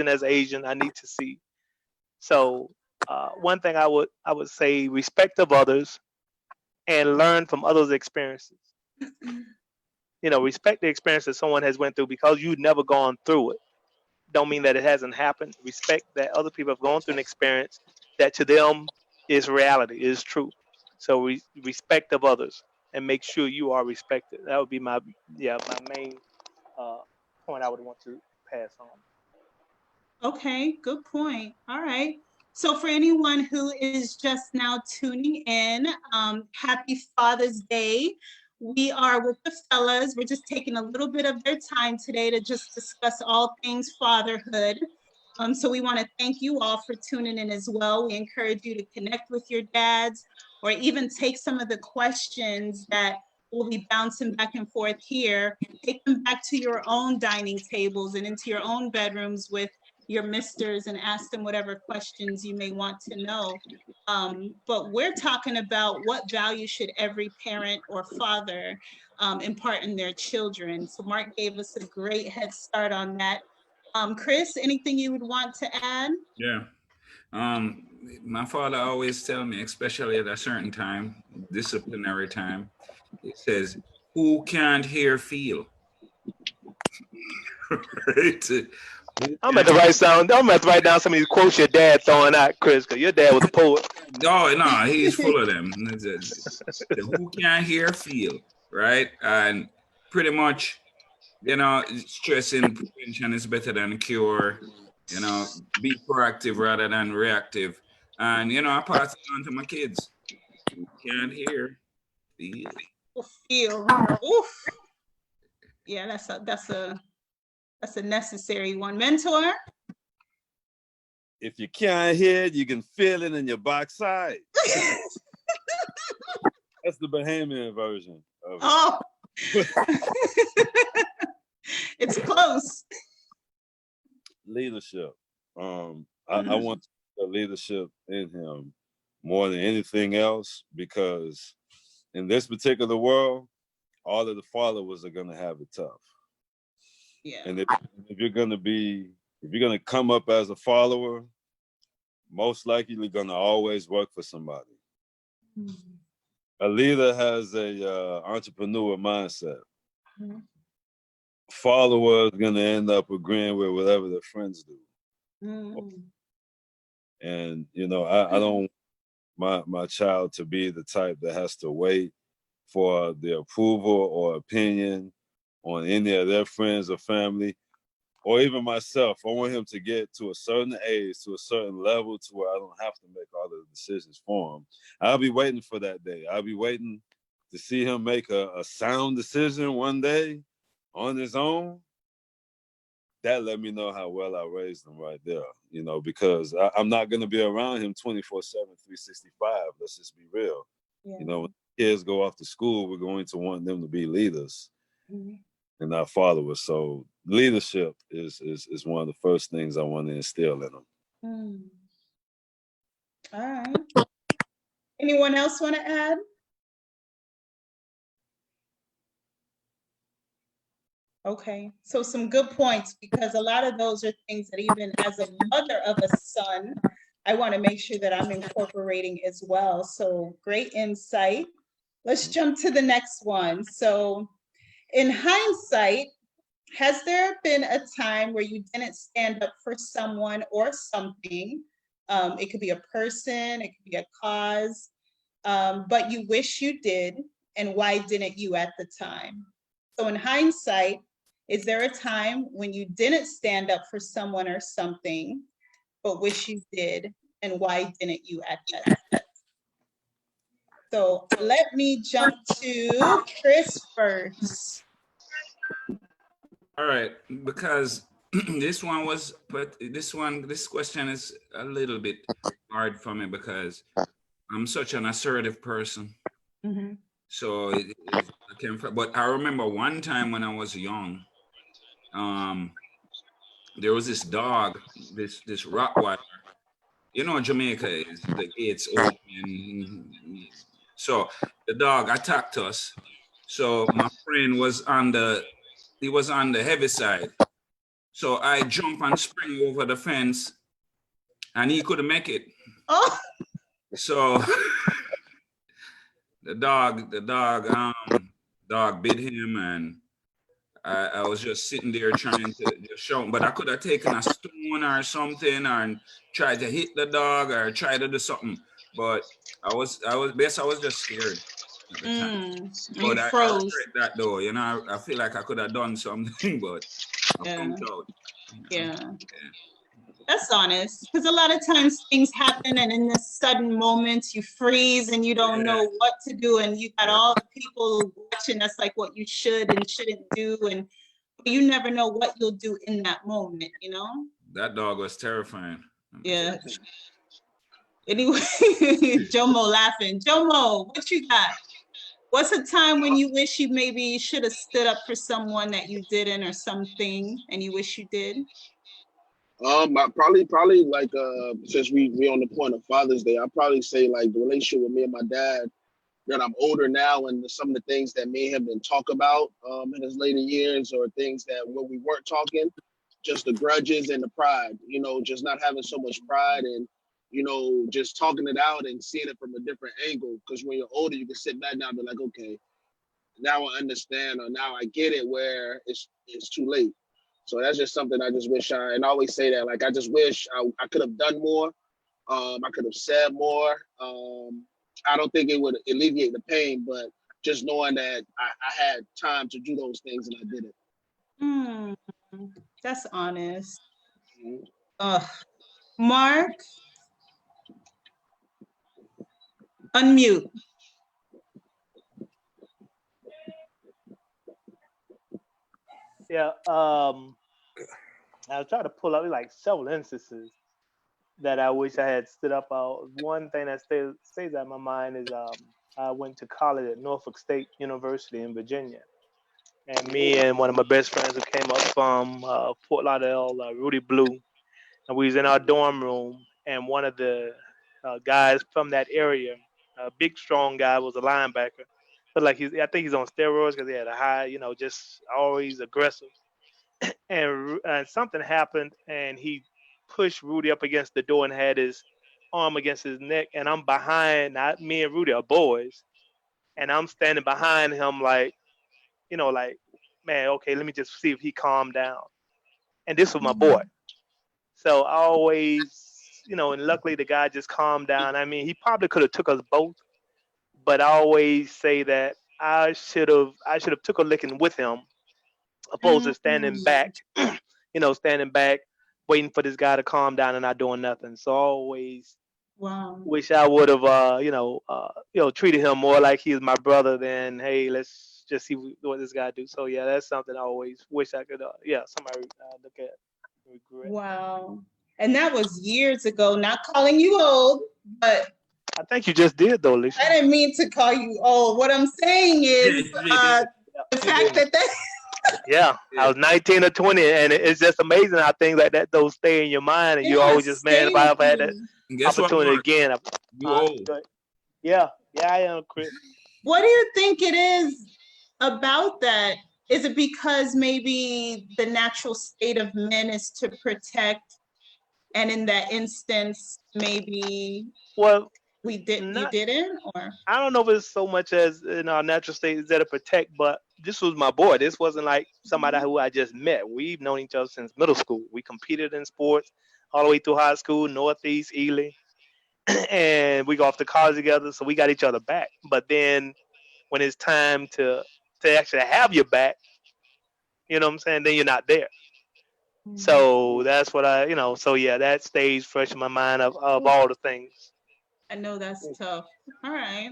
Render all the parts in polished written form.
as Asian, I need to see. So one thing I would say respect of others and learn from others' experiences. Respect the experience that someone has went through because you've never gone through it. Don't mean that it hasn't happened. Respect that other people have gone through an experience that to them is reality, is true. So respect of others and make sure you are respected. That would be my main uh, point I would want to pass on. Okay, good point. All right. So for anyone who is just now tuning in, happy Father's Day. We are with the fellas. We're just taking a little bit of their time today to just discuss all things fatherhood. So we want to thank you all for tuning in as well. We encourage you to connect with your dads or even take some of the questions that we'll be bouncing back and forth here, take them back to your own dining tables and into your own bedrooms with your misters and ask them whatever questions you may want to know. But we're talking about what value should every parent or father impart in their children. So Mark gave us a great head start on that. Chris, anything you would want to add? Yeah. Um, my father always tell me, especially at a certain time, disciplinary time, he says, "Who can't hear feel?" Right? Who I'm at can't? the right sound. I'm at to write down some of these quotes your dad throwing out, Chris, because your dad was a poet. No, no, he's full of them. Who can't hear feel, right? And pretty much, stressing prevention is better than cure. Be proactive rather than reactive. And I pass it on to my kids. Who can't hear feel. Feel. Oof. Yeah, that's a necessary one. Mentor. If you can't hear it, you can feel it in your backside. That's the Bahamian version of it. Oh, it's close. Leadership. I want the leadership in him more than anything else, because in this particular world, all of the followers are gonna have it tough. Yeah. And if you're gonna come up as a follower, most likely you're gonna always work for somebody. A leader has a entrepreneur mindset. Followers gonna end up agreeing with whatever their friends do. And I don't want my child to be the type that has to wait for the approval or opinion on any of their friends or family, or even myself. I want him to get to a certain age, to a certain level, to where I don't have to make all the decisions for him. I'll be waiting for that day. I'll be waiting to see him make a sound decision one day on his own. That let me know how well I raised him right there, because I'm not going to be around him 24/7, 365. Let's just be real. Yeah. When kids go off to school, we're going to want them to be leaders and not followers. So leadership is one of the first things I want to instill in them. All right. Anyone else want to add? Okay, so some good points, because a lot of those are things that even as a mother of a son, I want to make sure that I'm incorporating as well. So great insight. Let's jump to the next one. So in hindsight, has there been a time where you didn't stand up for someone or something? It could be a person, it could be a cause, but you wish you did, and why didn't you at the time? So in hindsight, is there a time when you didn't stand up for someone or something, but wish you did, and why didn't you at that time? So let me jump to Chris first. All right, because this question is a little bit hard for me because I'm such an assertive person. So but I remember one time when I was young, there was this dog, this Rottweiler. Jamaica is the gates open. So the dog attacked us. So my friend was on the heavy side. So I jump and spring over the fence, and he couldn't make it. Oh, So dog bit him, and I was just sitting there trying to just show him, but I could have taken a stone or something and tried to hit the dog or try to do something. But I was just scared at the time. you But I froze. regret that though, you know, I feel like I could have done something, but I Yeah, pumped out. You know? yeah. That's honest. Because a lot of times things happen, and in this sudden moments, you freeze and you don't Yeah, know what to do. And you got yeah. all the people watching. That's like what you should and shouldn't do. And you never know what you'll do in that moment, you know? That dog was terrifying. Yeah. Anyway, Jomo laughing. Jomo, what you got? What's a time when you wish you maybe should have stood up for someone that you didn't, or something, and you wish you did? Probably like since we on the point of Father's Day, I'd probably say like the relationship with me and my dad. That I'm older now, and some of the things that may have been talked about in his later years, or things that when we weren't talking, just the grudges and the pride. You know, just not having so much pride, and just talking it out and seeing it from a different angle. Because when you're older, you can sit back now and be like, okay, now I understand, or now I get it, where it's too late. So that's just something I just wish and I always say that, like, I just wish I could have done more. I could have said more. I don't think it would alleviate the pain, but just knowing that I had time to do those things and I did it. That's honest. Mhm. Mark, unmute. Yeah. I was trying to pull up like several instances that I wish I had stood up. One thing that stays out of my mind is I went to college at Norfolk State University in Virginia, and me and one of my best friends who came up from Fort Lauderdale, Rudy Blue, and we was in our dorm room, and one of the guys from that area, a big strong guy, was a linebacker. But like I think he's on steroids because he had a high, just always aggressive. And something happened, and he pushed Rudy up against the door and had his arm against his neck, and I'm behind. Me and Rudy are boys, and I'm standing behind him, like, like, man, okay, let me just see if he calmed down. And this was my boy. So I always, and luckily the guy just calmed down. I mean, he probably could have took us both, but I always say that I should have took a licking with him, opposed to standing back, standing back, waiting for this guy to calm down and not doing nothing. So I always Wow. wish I would have, treated him more like he was my brother than, hey, let's just see what this guy do. So yeah, that's something I always wish I could, somebody look at, regret. Wow. And that was years ago, not calling you old, but I think you just did though, Alicia. I didn't mean to call you old. What I'm saying is the fact that Yeah, I was 19 or 20, and it's just amazing how things like that those stay in your mind, and you're always just, man, stay if I with ever had that you. And guess what, opportunity Mark? again, You old. go ahead. Yeah, I am, Chris. What do you think it is about that? Is it because maybe the natural state of men is to protect, and in that instance, maybe Well, you not didn't, or? I don't know if it's so much as in our natural state is there to protect, but this was my boy. This wasn't like somebody who I just met. We've known each other since middle school. We competed in sports all the way through high school, Northeast, Ely, and we go off to college together. So we got each other back. But then when it's time to actually have your back, you know what I'm saying? Then you're not there. So that's what So yeah, that stays fresh in my mind of all the things. I know that's tough. All right.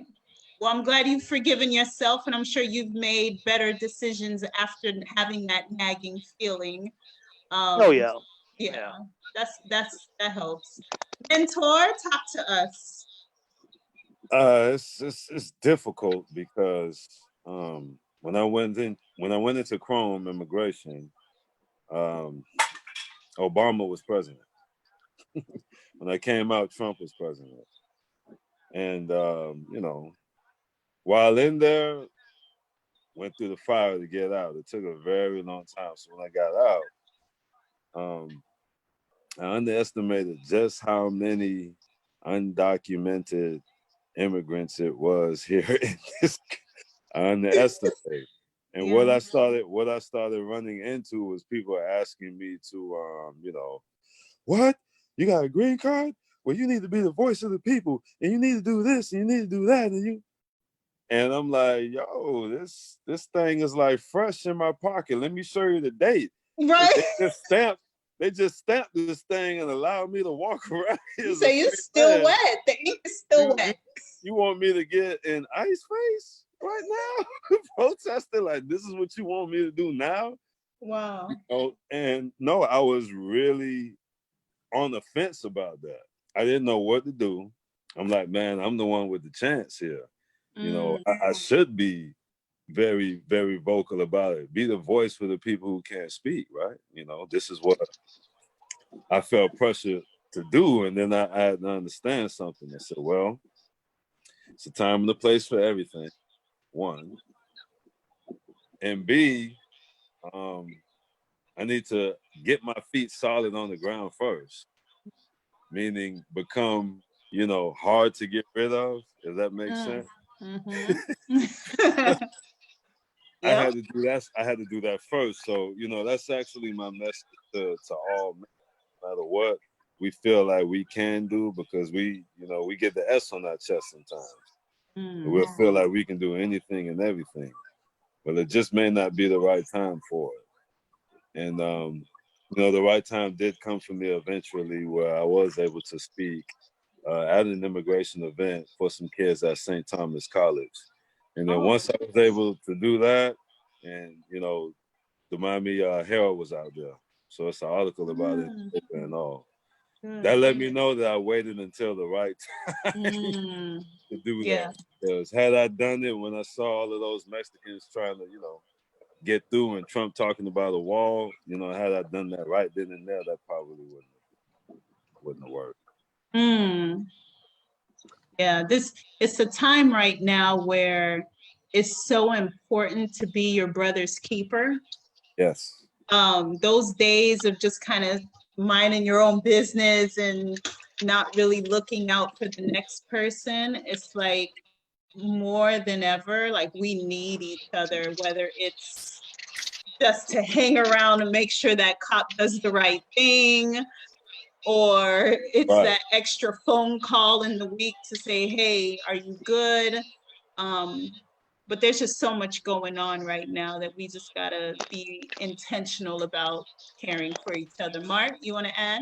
Well, I'm glad you've forgiven yourself, and I'm sure you've made better decisions after having that nagging feeling. Oh yeah, Yeah, that helps. Mentor, talk to us. It's difficult because when I went into Chrome immigration, um, Obama was president. When I came out, Trump was president, and while in there, went through the fire to get out. It took a very long time. So when I got out, um, I underestimated just how many undocumented immigrants it was here in this. I underestimated. And Yeah. what I started running into was people asking me to, what? You got a green card? Well, you need to be the voice of the people, and you need to do this, and you need to do that, and I'm like, yo, this thing is like fresh in my pocket. Let me show you the date. Right. They just stamped this thing and allowed me to walk around here. You as a say it's free still man. wet. The ink is still You, wet. you want me to get in ice face right now? Protesting like this is what you want me to do now? Wow. And no, I was really on the fence about that. I didn't know what to do. I'm like, man, I'm the one with the chance here. I should be very, very vocal about it. Be the voice for the people who can't speak, right? This is what I felt pressure to do. And then I had to understand something. I said, well, it's a time and a place for everything, one. And B, I need to get my feet solid on the ground first, meaning become, hard to get rid of, if that makes sense. Mm-hmm. I had to do that. I had to do that first. So, that's actually my message to all men, no matter what we feel like we can do, because we get the S on our chest sometimes. And we'll feel like we can do anything and everything, but it just may not be the right time for it. And, the right time did come for me eventually, where I was able to speak at an immigration event for some kids at St. Thomas College. And then once I was able to do that, and the Miami Herald was out there, so it's an article about it and all. That let me know that I waited until the right time to do that. Because had I done it when I saw all of those Mexicans trying to, get through, and Trump talking about a wall, had I done that right then and there, that probably wouldn't have worked. Yeah, it's a time right now where it's so important to be your brother's keeper. Yes. Those days of just kind of minding your own business and not really looking out for the next person, it's like more than ever, like we need each other, whether it's just to hang around and make sure that cop does the right thing, or it's that extra phone call in the week to say, hey, are you good? But there's just so much going on right now that we just gotta be intentional about caring for each other. Mark, you want to add?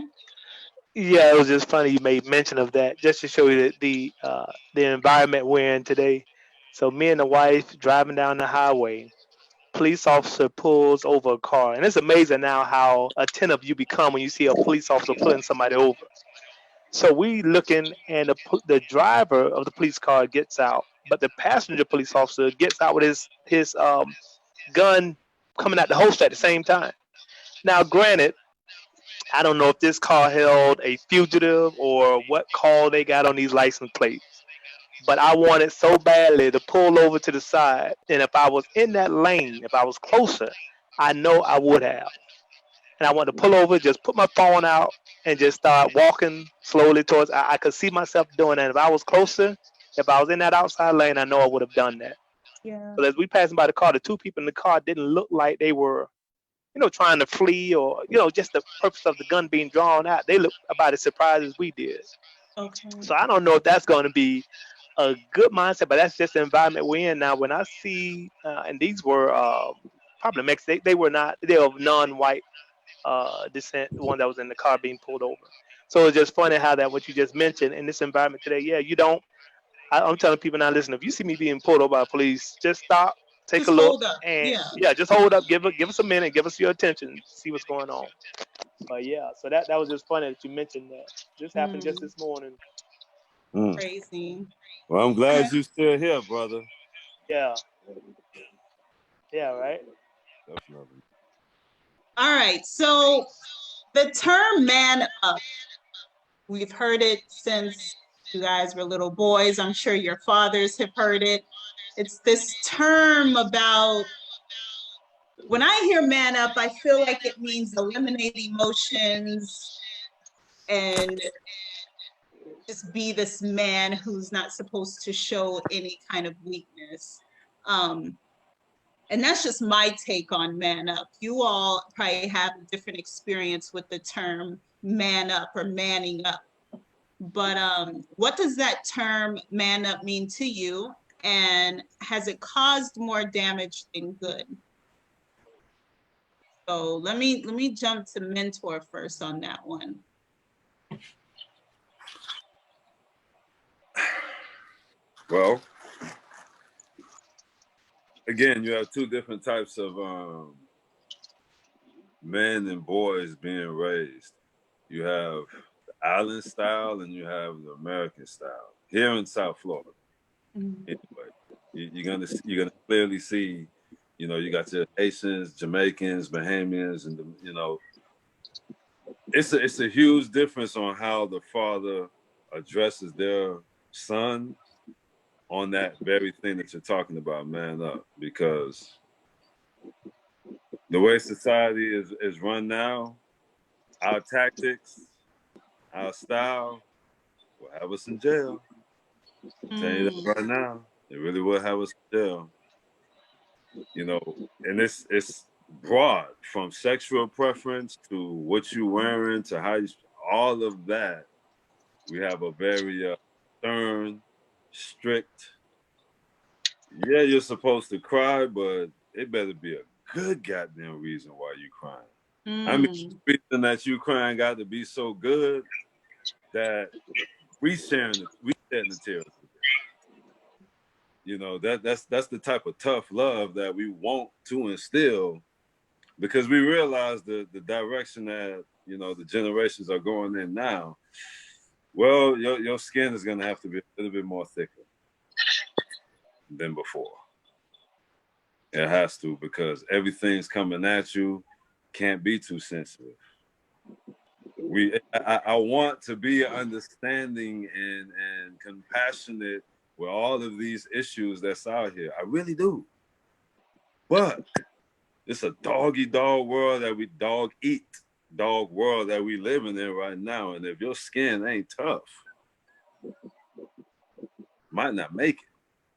Yeah, it was just funny you made mention of that, just to show you that the environment we're in today. So me and the wife driving down the highway, police officer pulls over a car, and it's amazing now how attentive you become when you see a police officer pulling somebody over. So we looking, and the driver of the police car gets out, but the passenger police officer gets out with his gun coming out the holster at the same time. Now, granted, I don't know if this car held a fugitive or what call they got on these license plates, but I wanted so badly to pull over to the side. And if I was in that lane, if I was closer, I know I would have. And I wanted to pull over, just put my phone out, and just start walking slowly towards. I could see myself doing that. If I was closer, if I was in that outside lane, I know I would have done that. Yeah. But as we passing by the car, the two people in the car didn't look like they were, trying to flee, or, just the purpose of the gun being drawn out. They looked about as surprised as we did. Okay. So I don't know if that's going to be a good mindset, but that's just the environment we're in now. When I see, and these were probably Mexican, they were not, they're of non-white descent, the one that was in the car being pulled over. So it's just funny how that what you just mentioned in this environment today. Yeah, you don't. I'm telling people now, listen, if you see me being pulled over by police, just stop, take Just a look, hold up. and Yeah. just hold up, give us a minute, give us your attention, see what's going on. But yeah, so that was just funny that you mentioned that. This happened just this morning. Crazy. Well, I'm glad you're still here, brother. Yeah. Yeah, right. Definitely. All right. So the term man up, we've heard it since you guys were little boys. I'm sure your fathers have heard it. It's this term about When I hear man up, I feel like it means eliminate emotions and just be this man who's not supposed to show any kind of weakness. And that's just my take on man up. You all probably have a different experience with the term man up or manning up. But what does that term man up mean to you? And has it caused more damage than good? So let me jump to mentor first on that one. Well, again, you have two different types of men and boys being raised. You have the island style and you have the American style. Here in South Florida, anyway, you're gonna clearly see, you got your Haitians, Jamaicans, Bahamians, and it's a huge difference on how the father addresses their son on that very thing that you're talking about, man up, because the way society is run now, our tactics, our style will have us in jail. I'll tell you that right now. It really will have us in jail. And it's broad, from sexual preference to what you're wearing to how all of that. We have a very stern, strict. Yeah, you're supposed to cry, but it better be a good goddamn reason why you crying. I mean, the reason that you crying got to be so good that we shedding the tears. That's the type of tough love that we want to instill, because we realize the direction that the generations are going in now. Well, your skin is gonna have to be a little bit more thicker than before. It has to, because everything's coming at you. Can't be too sensitive. I want to be understanding and compassionate with all of these issues that's out here. I really do. But it's a dog-eat-dog world that we dog world that we living in right now. And if your skin ain't tough, might not make it.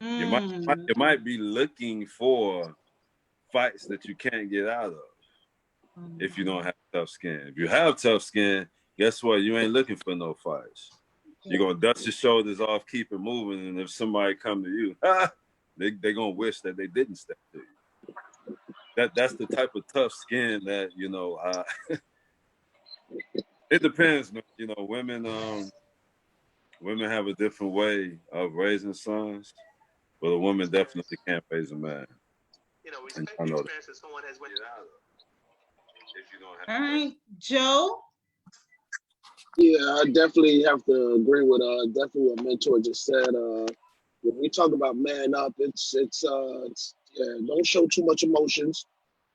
You might be looking for fights that you can't get out of if you don't have tough skin. If you have tough skin, guess what? You ain't looking for no fights. You're gonna dust your shoulders off, keep it moving, and if somebody come to you, they gonna wish that they didn't step to you. That's the type of tough skin that it depends. Women have a different way of raising sons, but a woman definitely can't raise a man. Respect the experience that someone has went out of. All right, Joe. Yeah, I definitely have to agree with definitely what Mentor just said. When we talk about man up, it's don't show too much emotions,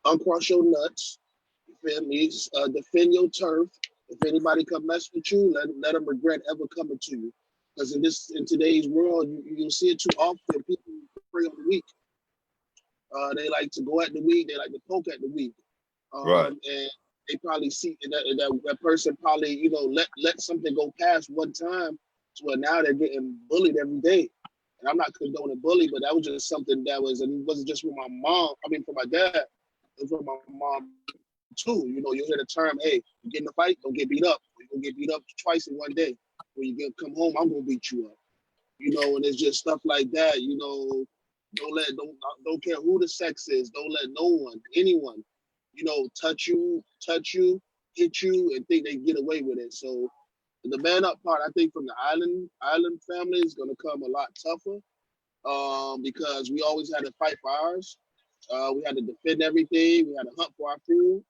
uncross your nuts. You feel me? Defend your turf. If anybody come mess with you, let them regret ever coming to you. Because in today's world, you see it too often. People prey on the weak. They like to go at the weak. They like to poke at the weak. Right. And they probably see that person probably let something go past one time to where now they're getting bullied every day. And I'm not condoning bully, but that was just something that was, and it wasn't just from my mom. I mean, from my dad, it was from my mom too. You hear the term, "Hey, you get in a fight, don't get beat up. You're gonna get beat up twice in one day. When you come home, I'm gonna beat you up." And it's just stuff like that. Don't care who the sex is. Don't let no one, anyone, touch you, hit you, and think they get away with it. So the man up part, I think from the island family is gonna come a lot tougher, because we always had to fight for ours. We had to defend everything. We had to hunt for our food.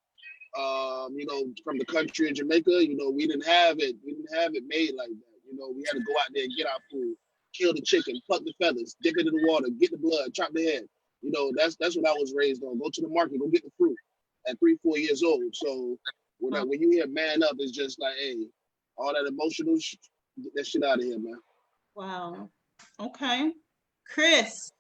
From the country in Jamaica, we didn't have it. We didn't have it made like that. We had to go out there and get our food, kill the chicken, pluck the feathers, dip it in the water, get the blood, chop the head. That's what I was raised on. Go to the market, go get the fruit at 3-4 years old. So when you hear man up, it's just like, hey, all that emotional, get that shit out of here, man. Wow. Okay. Chris.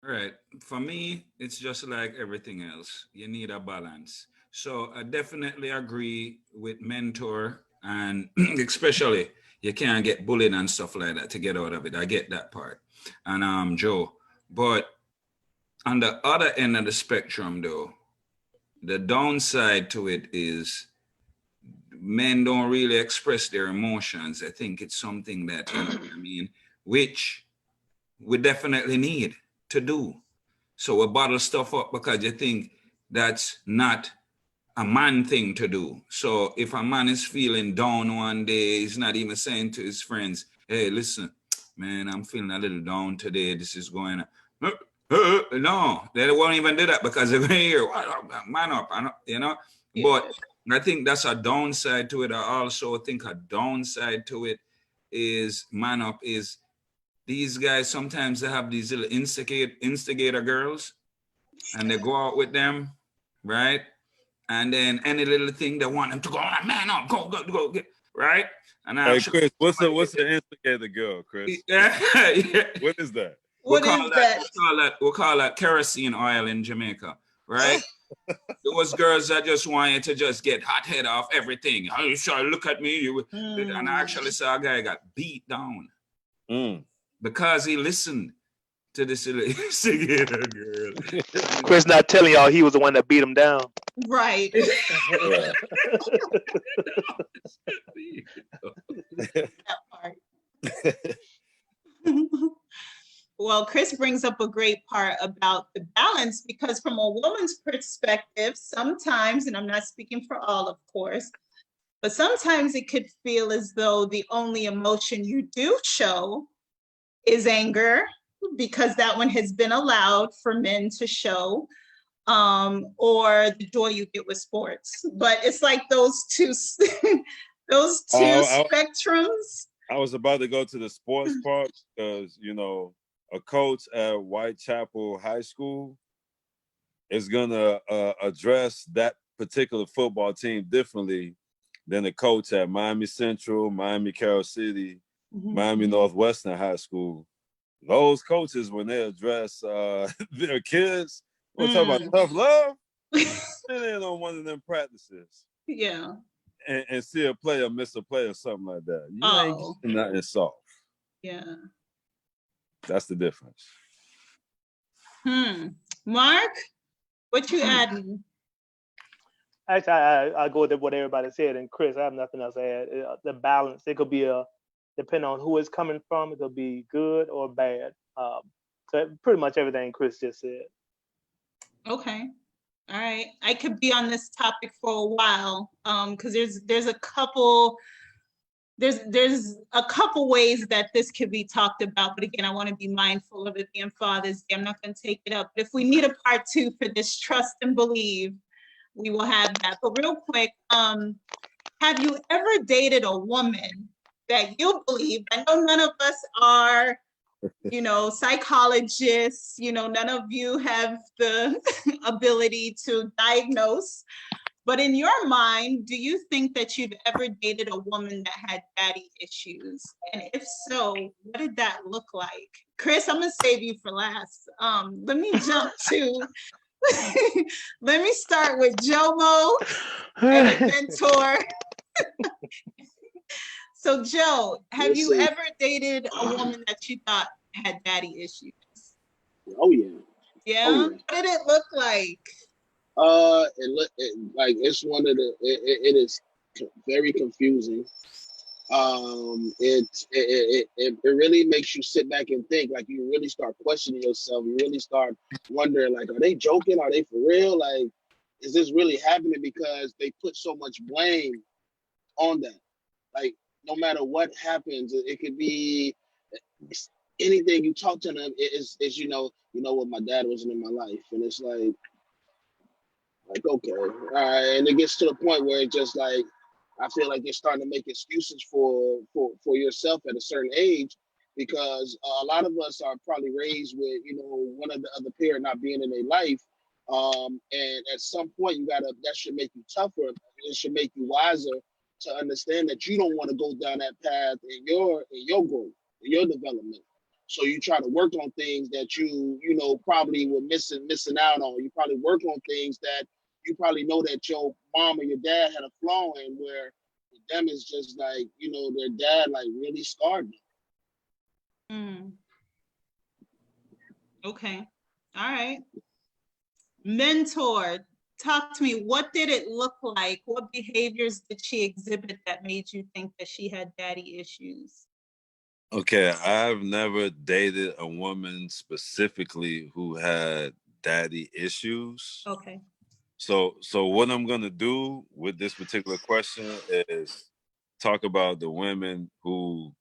Right. For me, it's just like everything else. You need a balance. So I definitely agree with mentor, and especially you can't get bullied and stuff like that to get out of it. I get that part. And Joe. But on the other end of the spectrum though, the downside to it is men don't really express their emotions. I think it's something that, you know what I mean, which we definitely need to do. So we bottle stuff up because you think that's not a man thing to do. So if a man is feeling down one day, he's not even saying to his friends, hey, listen, man, I'm feeling a little down today. This is going on. No, they won't even do that because they're going to hear, man up, you know? But I think that's a downside to it. I also think a downside to it is man up is these guys, sometimes they have these little instigator girls and they go out with them, right? And then any little thing they want them to go, oh, man up, go, get, right? And Hey, Chris, what's the instigator girl, Chris? Yeah. What is that? What is that? We'll call that kerosene oil in Jamaica, right? Those girls that just want you to just get hot head off everything. Oh, you sure look at me. And I actually saw a guy got beat down because he listened to this little instigator girl. Chris not telling y'all he was the one that beat him down. Right. That part. Well, Chris brings up a great part about the balance because from a woman's perspective, sometimes, and I'm not speaking for all, of course, but sometimes it could feel as though the only emotion you do show is anger because that one has been allowed for men to show, or the joy you get with sports. But it's like those two spectrums. I was about to go to the sports part because, you know, a coach at Whitechapel High School is going to address that particular football team differently than a coach at Miami Central, Miami Carroll City, Miami Northwestern High School. Those coaches, when they address their kids, we're talking about tough love. Sit in on one of them practices. Yeah. And see a player miss a play or something like that. You ain't getting nothing soft. Yeah. That's the difference. Mark, what you adding? Actually, I go with what everybody said, and Chris, I have nothing else to add. The balance, it could be depending on who it's coming from, it could be good or bad. So pretty much everything Chris just said. Okay. All right. I could be on this topic for a while, because there's a couple ways that this could be talked about, but again, I want to be mindful of it being Father's Day. I'm not going to take it up. But if we need a part 2 for this trust and believe, we will have that. But real quick, have you ever dated a woman that you believe? I know none of us are, psychologists. None of you have the ability to diagnose. But in your mind, do you think that you've ever dated a woman that had daddy issues? And if so, what did that look like? Chris, I'm gonna save you for last. Let me jump to, let me start with Jomo and the mentor. So Joe, have you ever dated a woman that you thought had daddy issues? Oh yeah. Yeah? Oh, yeah. What did it look like? It's one of it is very confusing. It really makes you sit back and think. Like, you really start questioning yourself. You really start wondering, like, are they joking? Are they for real? Like, is this really happening? Because they put so much blame on that. Like, no matter what happens, it could be anything. You talk to them, is what, my dad wasn't in my life, and it's like okay, all right. And it gets to the point where it just like, I feel like you're starting to make excuses for yourself at a certain age, because a lot of us are probably raised with one of the other parent not being in their life, and at some point that should make you tougher. It should make you wiser to understand that you don't want to go down that path in your growth, in your development. So you try to work on things that you know, probably were missing out on. You probably work on things that you probably know that your mom or your dad had a flaw in, where with them is just like, you know, their dad like really scarred them. Okay. All right. Mentor, talk to me. What did it look like? What behaviors did she exhibit that made you think that she had daddy issues? Okay, I've never dated a woman specifically who had daddy issues. Okay. So what I'm gonna do with this particular question is talk about the women who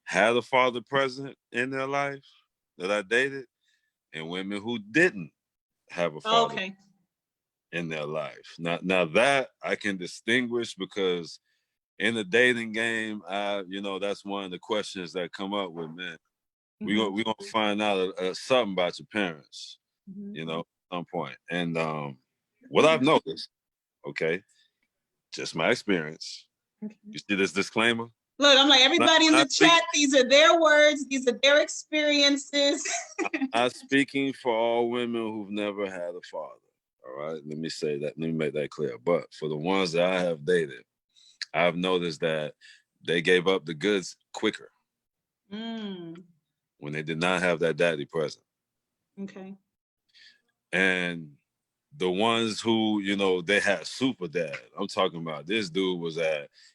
had a father present in their life that I dated, and women who didn't have a father Okay. in their life. Now that I can distinguish, because in the dating game, you know, that's one of the questions that come up with men. We gonna find out something about your parents, you know, at some point. And what I've noticed, okay, just my experience. Okay. You see this disclaimer? Look, I'm like, everybody in the chat, these are their words, these are their experiences. I'm not speaking for all women who've never had a father. All right, let me say that. Let me make that clear. But for the ones that I have dated, I've noticed that they gave up the goods quicker when they did not have that daddy present. Okay. And the ones who, you know, they had super dad. I'm talking about this dude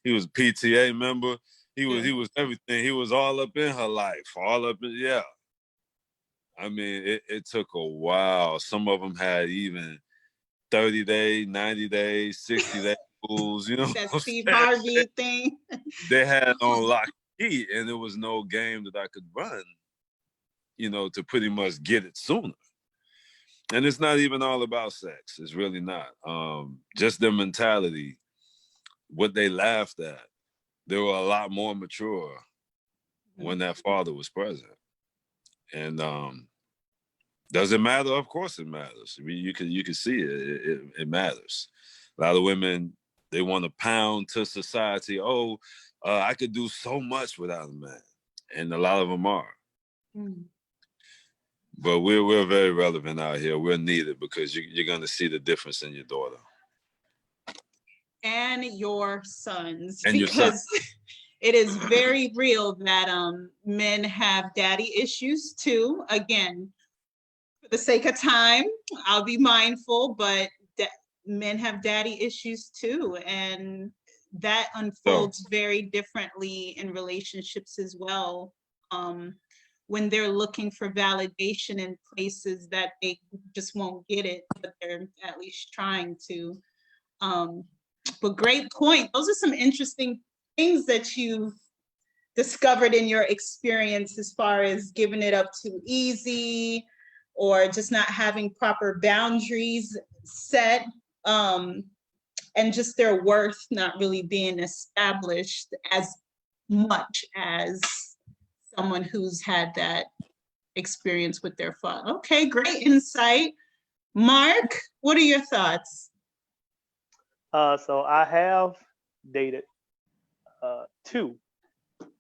he was a PTA member. He was everything. He was all up in her life, all up in, yeah. I mean, it took a while. Some of them had even 30 days, 90 days, 60 days schools, you know. That Steve Harvey thing. They had on lock and key, and there was no game that I could run, you know, to pretty much get it sooner. And it's not even all about sex. It's really not. Just their mentality, what they laughed at. They were a lot more mature when that father was present. And does it matter? Of course it matters. I mean, you can see it matters. A lot of women, they want to pound to society, I could do so much without a man. And a lot of them are. But we're very relevant out here. We're needed because you're going to see the difference in your daughter. And your sons. And because your son. It is very real that men have daddy issues too. Again, for the sake of time, I'll be mindful, but men have daddy issues too. And that unfolds very differently in relationships as well. When they're looking for validation in places that they just won't get it, but they're at least trying to. But great point. Those are some interesting things that you've discovered in your experience as far as giving it up too easy or just not having proper boundaries set, and just their worth not really being established as much as someone who's had that experience with their father. Okay, great insight. Mark, what are your thoughts? So I have dated two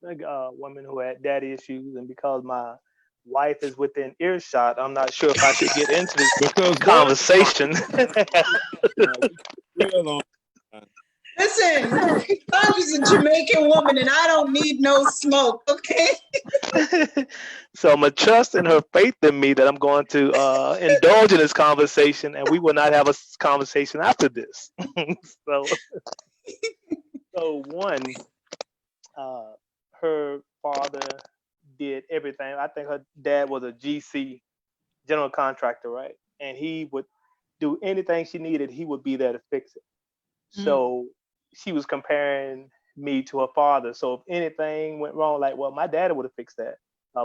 women who had daddy issues, and because my wife is within earshot, I'm not sure if I should get into this conversation. Listen, I'm just a Jamaican woman and I don't need no smoke, okay? So I'm going to trust in her faith in me that I'm going to indulge in this conversation, and we will not have a conversation after this. So one, her father did everything. I think her dad was a GC, general contractor, right? And he would do anything she needed. He would be there to fix it. So she was comparing me to her father. So if anything went wrong, like, well, my daddy would have fixed that.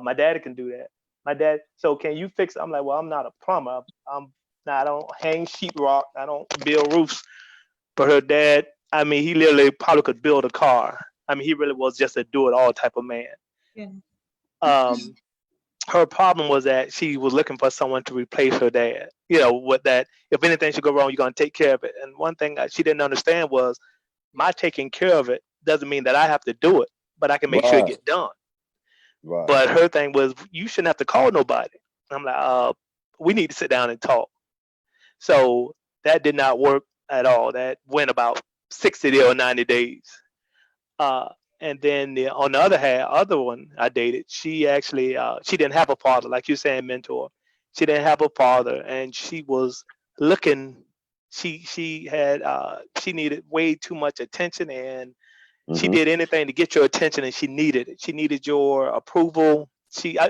My daddy can do that. My dad. So can you fix it? I'm like, well, I'm not a plumber. I don't hang sheetrock. I don't build roofs. But her dad, I mean, he literally probably could build a car. I mean, he really was just a do-it-all type of man. Yeah. Her problem was that she was looking for someone to replace her dad. You know, with that, if anything should go wrong, you're going to take care of it. And one thing she didn't understand was my taking care of it doesn't mean that I have to do it, but I can make sure it gets done. Right. But her thing was, you shouldn't have to call nobody. I'm like, we need to sit down and talk. So that did not work at all. That went about 60 or 90 days. Uh, and then on the other hand, other one I dated, she actually she didn't have a father, like you saying, mentor. She didn't have a father, and she was looking. She needed way too much attention, and she Mm-hmm. did anything to get your attention, and she needed it. She needed your approval.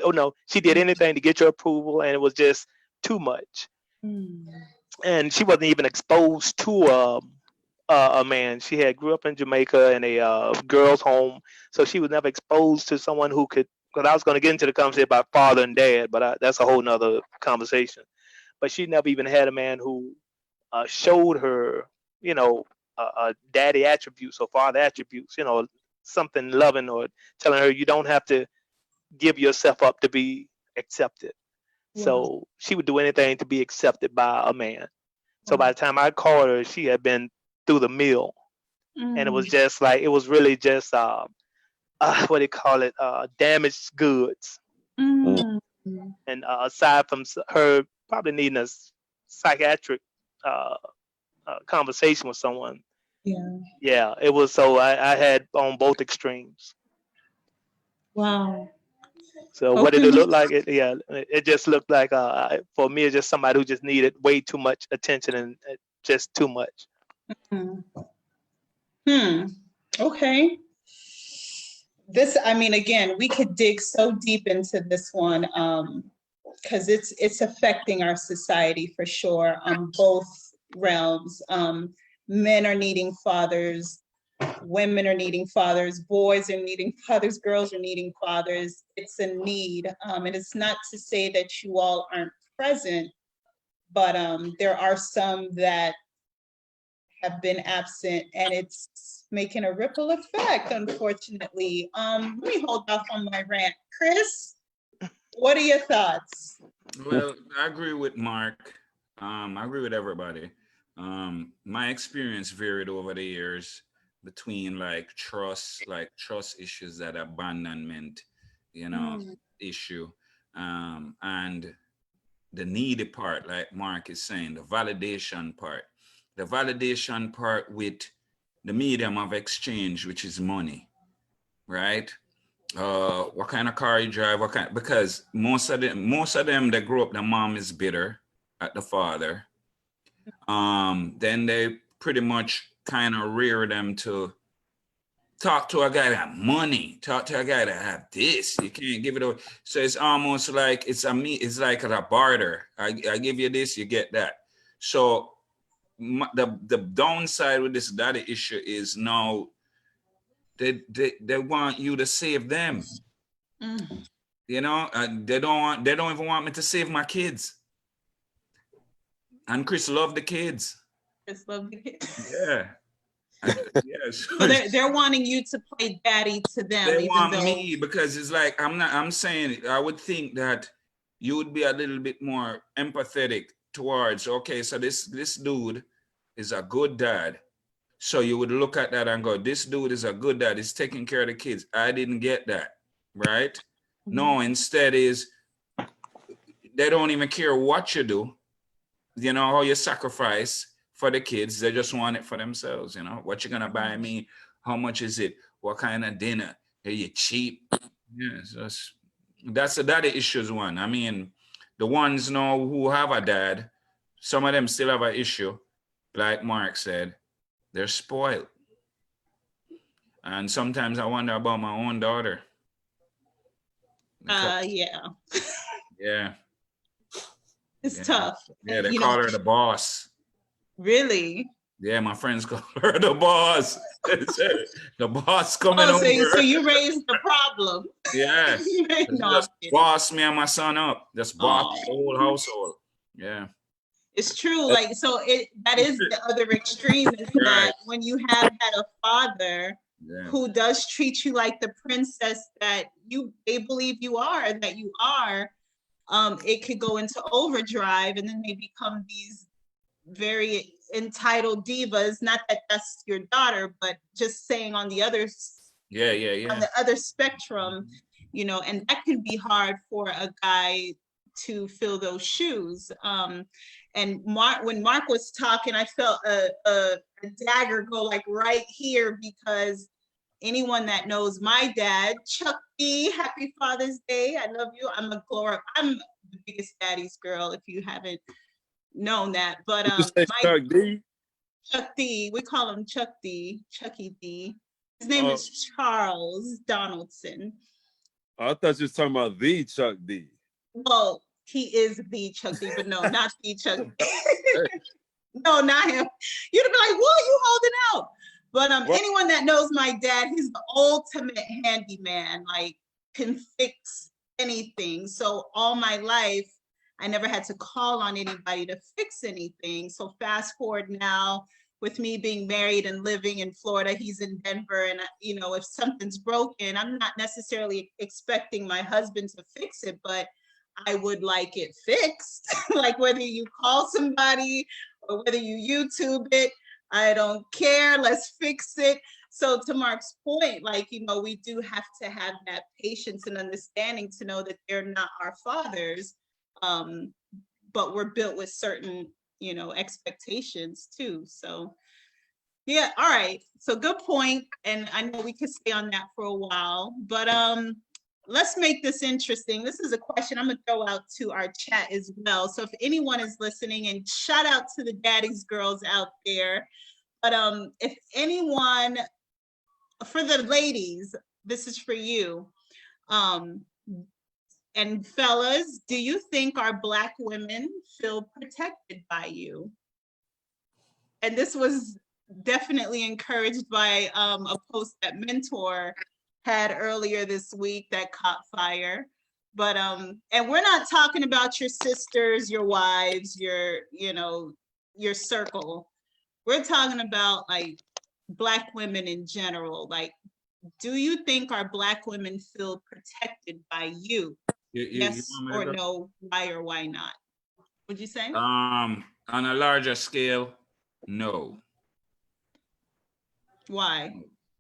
Oh no, she did anything to get your approval, and it was just too much. Mm. And she wasn't even exposed to a man. She had grew up in Jamaica in a girls' home, so she was never exposed to someone who could. Because I was going to get into the conversation about father and dad, but that's a whole nother conversation. But she never even had a man who showed her, daddy attributes or father attributes, something loving or telling her you don't have to give yourself up to be accepted. Wow. So she would do anything to be accepted by a man. So by Wow. the time I called her, she had been through the mill, and it was Mm. just like it was really just what do you call it, damaged goods. Mm. And aside from her probably needing a psychiatric uh, conversation with someone, Yeah. yeah, it was. So I had on both extremes. Wow. So what did Okay. it look like? It just looked like for me, it's just somebody who just needed way too much attention and just too much. Hmm. Hmm. Okay. This, I mean, again, we could dig so deep into this one, because it's affecting our society for sure on both realms. Men are needing fathers, women are needing fathers, boys are needing fathers, girls are needing fathers. It's a need, and it's not to say that you all aren't present, but there are some that have been absent, and it's making a ripple effect, unfortunately. Let me hold off on my rant. Chris, what are your thoughts? Well, I agree with Mark. I agree with everybody. My experience varied over the years between like trust issues, that abandonment, you know, Mm. issue, and the needy part, like Mark is saying, the validation part. The validation part with the medium of exchange, which is money, right? What kind of car you drive, because most of them that grow up, the mom is bitter at the father. Then they pretty much kind of rear them to talk to a guy that have money, talk to a guy that have this. You can't give it away. So it's almost like it's like a barter. I give you this, you get that. So the downside with this daddy issue is now they want you to save them. Mm. They don't even want me to save my kids. And Chris love the kids. Chris love the kids. Yeah. Yes. So they're wanting you to play daddy to them, They even want though. me because it's like I'm saying I would think that you would be a little bit more empathetic towards, okay, so this dude is a good dad. So you would look at that and go, this dude is a good dad, he's taking care of the kids. I didn't get that, right? No, instead is they don't even care what you do, how you sacrifice for the kids. They just want it for themselves. What you gonna buy me? How much is it? What kind of dinner? Are you cheap? Yes, that's the daddy issues one. I mean, the ones now who have a dad, some of them still have an issue. Like Mark said, they're spoiled. And sometimes I wonder about my own daughter. Yeah, Yeah. it's Yeah. tough. Yeah, they You call know, her the boss. really. Yeah, my friends call her the boss. The boss coming Oh, so over. you raised the problem. Yeah. No, I'm Just kidding. boss me and my son up. Just boss the Oh, whole household. Yeah. it's true. Like, so that is the other extreme, is Right. that when you have had a father Yeah. who does treat you like the princess that they believe you are, it could go into overdrive, and then they become these very entitled divas. Not that that's your daughter, but just saying on the other Yeah. on the other spectrum. you know, and that can be hard for a guy to fill those shoes. And when Mark was talking, I felt a dagger go like right here, because anyone that knows my dad, Chuck D, happy Father's Day. I love you. I'm the biggest daddy's girl, if you haven't known that. But You say my Chuck D? Chuck D, we call him Chuck D, Chucky D. His name Oh. is Charles Donaldson. I thought you was talking about the Chuck D. Well, he is the Chuck D, but no, not the Chuck D. No, not him. You'd be like, "What, you holding out?" But What? anyone that knows my dad, he's the ultimate handyman, like can fix anything. So all my life, I never had to call on anybody to fix anything. So fast forward now, with me being married and living in Florida, he's in Denver, and you know, if something's broken, I'm not necessarily expecting my husband to fix it, but I would like it fixed. Like whether you call somebody or whether you YouTube it, I don't care, let's fix it. So to Mark's point, like, you know, we do have to have that patience and understanding to know that they're not our fathers, but we're built with certain, you know, expectations too. So yeah, all right, so good point. And I know we could stay on that for a while, but let's make this interesting. This is a question I'm gonna throw out to our chat as well. So if anyone is listening, and shout out to the daddy's girls out there, but if anyone, for the ladies, this is for you. And fellas, do you think our Black women feel protected by you? And this was definitely encouraged by a post that Mentor had earlier this week that caught fire. But and we're not talking about your sisters, your wives, your, you know, your circle. We're talking about like Black women in general. Like, do you think our Black women feel protected by you? Yes or no, why or why not? Would you say? On a larger scale, no. Why?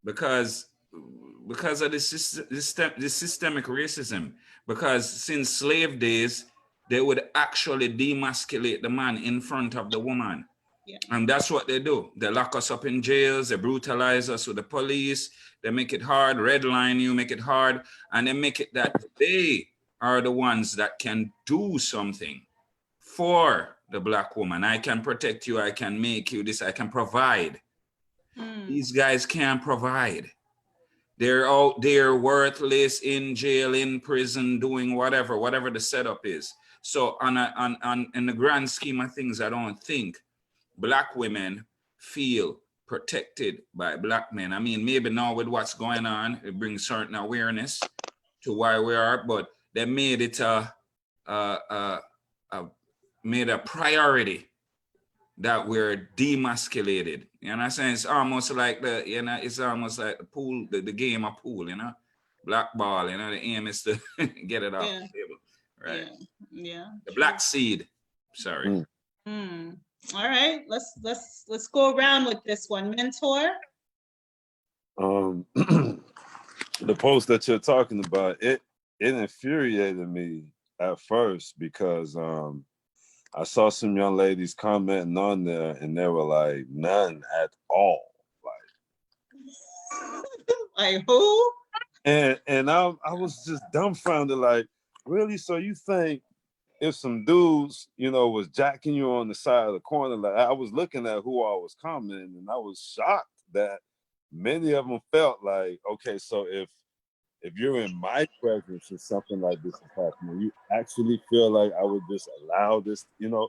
Because of the systemic racism. Because since slave days, they would actually demasculate the man in front of the woman. Yeah. And that's what they do. They lock us up in jails, they brutalize us with the police, they make it hard, redline you, make it hard, and they make it that they are the ones that can do something for the Black woman. I can protect you, I can make you this, I can provide. These guys can't provide. They're out there worthless, in jail, in prison, doing whatever the setup is. So in the grand scheme of things, I don't think Black women feel protected by Black men. I mean, maybe now with what's going on, it brings certain awareness to why we are, but they made it made a priority that we're demasculated. You know what I'm saying? It's almost like it's almost like the pool, the game of pool, you know, black ball, you know, the aim is to get it off the table, right? Yeah. The black seed, sorry. All right, let's go around with this one. Mentor? The post that you're talking about, it infuriated me at first because I saw some young ladies commenting on there and they were like, none at all. Like who? And I was just dumbfounded, like, really? So you think if some dudes, you know, was jacking you on the side of the corner, like I was looking at who I was commenting and I was shocked that many of them felt like, okay, so if you're in my presence and something like this is happening, you actually feel like I would just allow this, you know?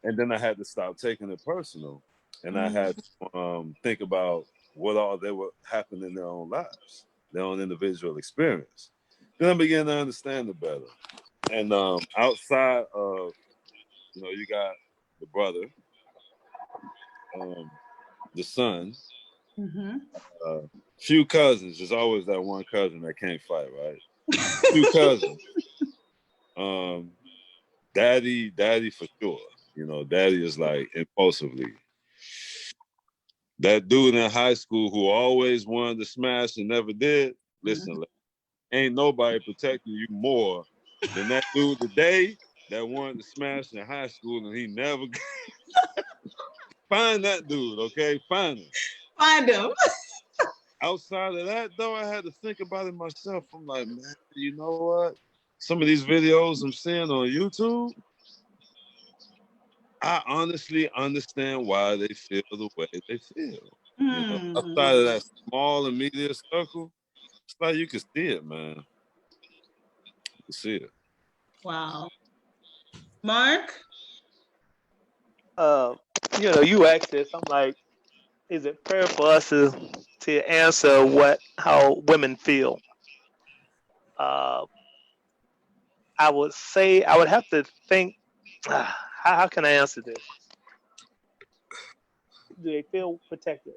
And then I had to stop taking it personal. And I had to think about what all they were happening in their own lives, their own individual experience. Then I began to understand it better. And outside of, you know, you got the brother, the son, few cousins. There's always that one cousin that can't fight, right? Few cousins. Daddy for sure. You know, daddy is like impulsively. That dude in high school who always wanted to smash and never did, listen, ain't nobody protecting you more than that dude today that wanted to smash in high school and he never find that dude, okay? Find him. Find him. Outside of that, though, I had to think about it myself. I'm like, man, you know what? Some of these videos I'm seeing on YouTube, I honestly understand why they feel the way they feel. You know, outside of that small immediate circle, it's like you can see it, man. You can see it. Wow. Mark? You asked this. I'm like, is it fair for us to answer how women feel? I would say I would have to think. How can I answer this? Do they feel protected?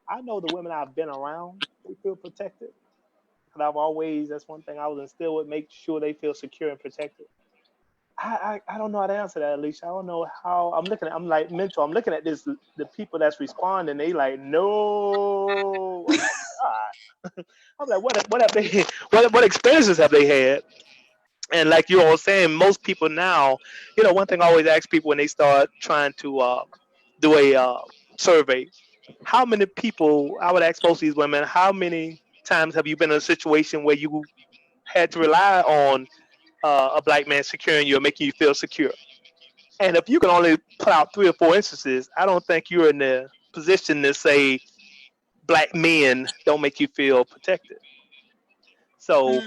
I know the women I've been around, they feel protected. And that's one thing I was instilled with, make sure they feel secure and protected. I don't know how to answer that, Alicia. I don't know how. I'm like mental. I'm looking at this, the people that's responding. They like, no. I'm like, God. I'm like, what have they? What experiences have they had? And like you all saying, most people now, one thing I always ask people when they start trying to do a survey, how many people? I would ask most of these women, how many times have you been in a situation where you had to rely on a black man securing you or making you feel secure? And if you can only put out 3 or 4 instances, I don't think you're in the position to say black men don't make you feel protected. So,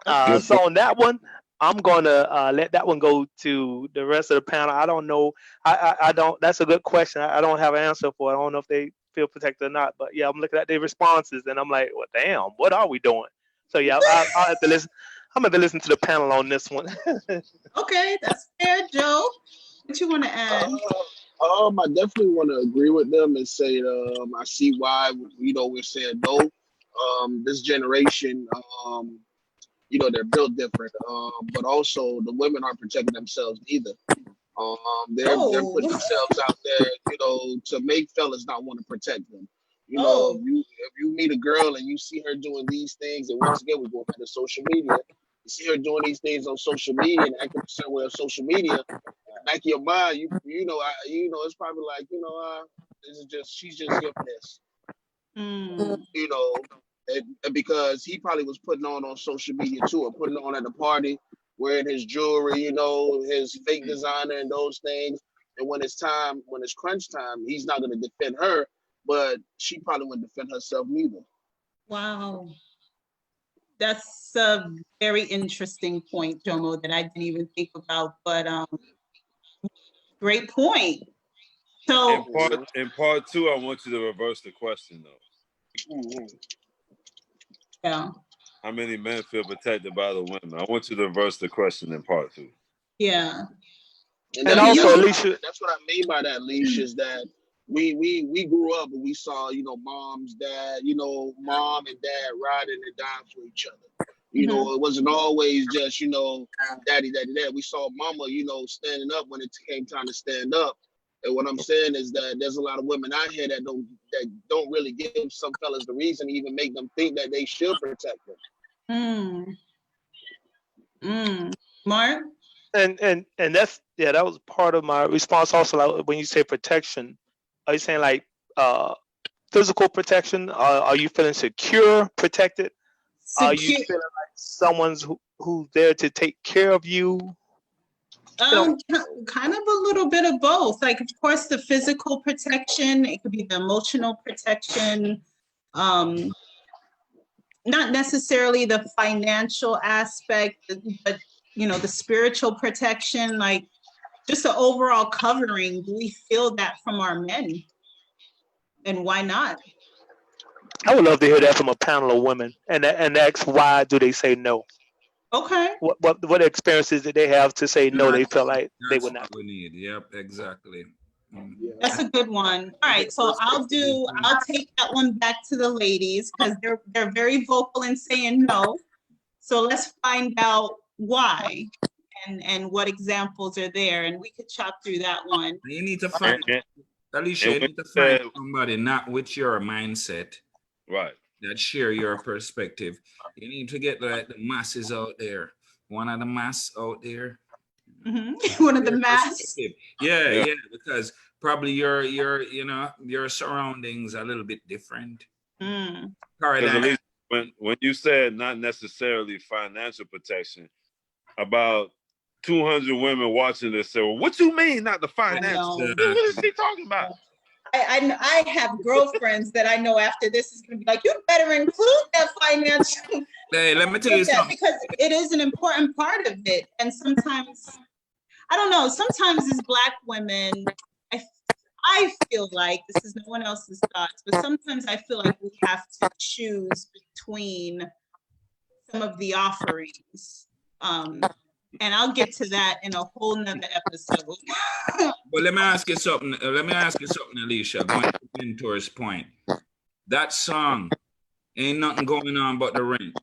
Okay. Good so point. on that one, I'm gonna let that one go to the rest of the panel. I don't know. I don't. That's a good question. I don't have an answer for it. I don't know if they feel protected or not. But yeah, I'm looking at their responses and I'm like, well, damn, what are we doing? So yeah, I'll have to listen. I'm gonna listen to the panel on this one. Okay, that's fair, Joe. What you want to add? I definitely want to agree with them and say, I see why, we're saying no. This generation, they're built different. But also the women aren't protecting themselves either. They're putting themselves out there, to make fellas not want to protect them. If you meet a girl and you see her doing these things, and once again we go back to social media, you see her doing these things on social media and acting a certain way on social media, back in your mind, it's probably like, she's just here for this, and because he probably was putting on social media too, or putting on at the party, wearing his jewelry, his fake designer and those things. And when it's crunch time, he's not going to defend her, but she probably wouldn't defend herself neither. Wow. That's a very interesting point, Jomo, that I didn't even think about, but great point. So In part two, I want you to reverse the question though. Yeah. How many men feel protected by the women? I want you to reverse the question in part two. Yeah. And also, Alicia, that's what I mean by that, Alicia, is that we grew up and we saw, mom's dad, mom and dad riding and dying for each other. It wasn't always just, daddy, dad. We saw mama, standing up when it came time to stand up. And what I'm saying is that there's a lot of women out here that don't really give some fellas the reason to even make them think that they should protect them. Mark? And that's, that was part of my response also. Like when you say protection, are you saying like physical protection? Are you feeling secure, protected? Are you feeling like someone's who's there to take care of you? Kind of a little bit of both. Like, of course, the physical protection, it could be the emotional protection, not necessarily the financial aspect, but the spiritual protection, like just the overall covering. Do we feel that from our men? And why not? I would love to hear that from a panel of women, and that's why do they say no? Okay. What experiences did they have to say no? They felt like they would not. That's what we need. Yep, exactly. That's a good one. All right, so I'll take that one back to the ladies because they're very vocal in saying no. So let's find out why and what examples are there, and we could chop through that one. You need to find, Alicia, you need to find somebody not with your mindset. Right. that share your perspective. You need to get like the masses out there. One of the mass out there. One of the Your mass. perspective. Yeah, Yeah. yeah, because probably your surroundings are a little bit different. Mm. Because at Paradigm. least when you said not necessarily financial protection, about 200 women watching this say, well, what you mean not the financial? know. What is he talking about? I have girlfriends that I know after this is going to be like, you better include that financial Hey, let me tell you something. because it is an important part of it. And sometimes, I don't know, sometimes as Black women, I feel like, this is no one else's thoughts, but sometimes I feel like we have to choose between some of the offerings. And I'll get to that in a whole nother episode. But let me ask you something. Alicia, going to Mentor's point. That song, Ain't Nothing Going On But the Rent.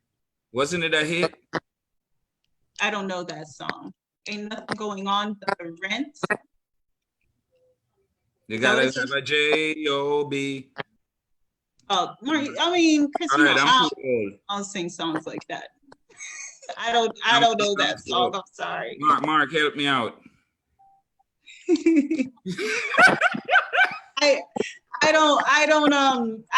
Wasn't it a hit? I don't know that song. Ain't nothing going on but the rent. You gotta have a J-O-B. Oh, I mean, because All right, I'm too old. I'll sing songs like that. I don't know that song. I'm sorry. Mark, help me out. I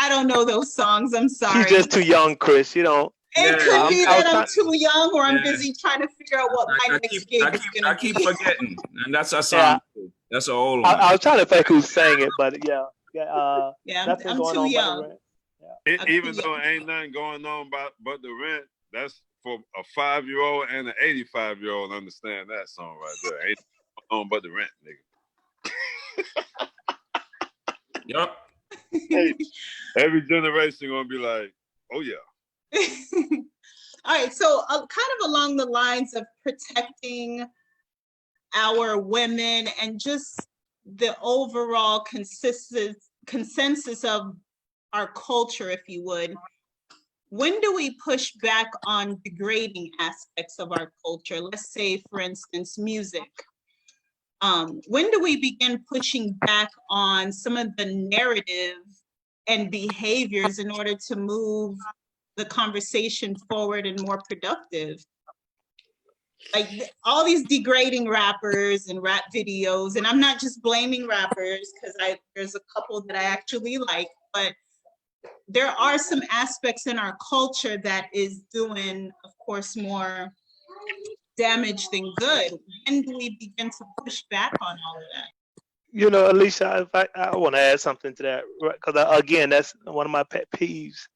don't know those songs. I'm sorry. She's just too young, Chris. You don't. It could be that I'm too young, or I'm busy trying to figure out what my next gig is gonna be. I keep forgetting, and that's a song. Yeah. That's an old one. I was trying to think who sang it, but yeah. I'm too young. Even though ain't nothing going on but the rent, that's for a 5-year-old and an 85-year-old understand that song right there. Ain't nothing on but the rent, nigga. Yep. Hey, every generation gonna be like, oh yeah. All right, so kind of along the lines of protecting our women and just the overall consensus of our culture, if you would, when do we push back on degrading aspects of our culture? Let's say, for instance, music. When do we begin pushing back on some of the narrative and behaviors in order to move the conversation forward and more productive? Like all these degrading rappers and rap videos, and I'm not just blaming rappers because there's a couple that I actually like, but there are some aspects in our culture that is doing, of course, more damage than good. When do we begin to push back on all of that? You know, Alicia, I want to add something to that, because again, that's one of my pet peeves.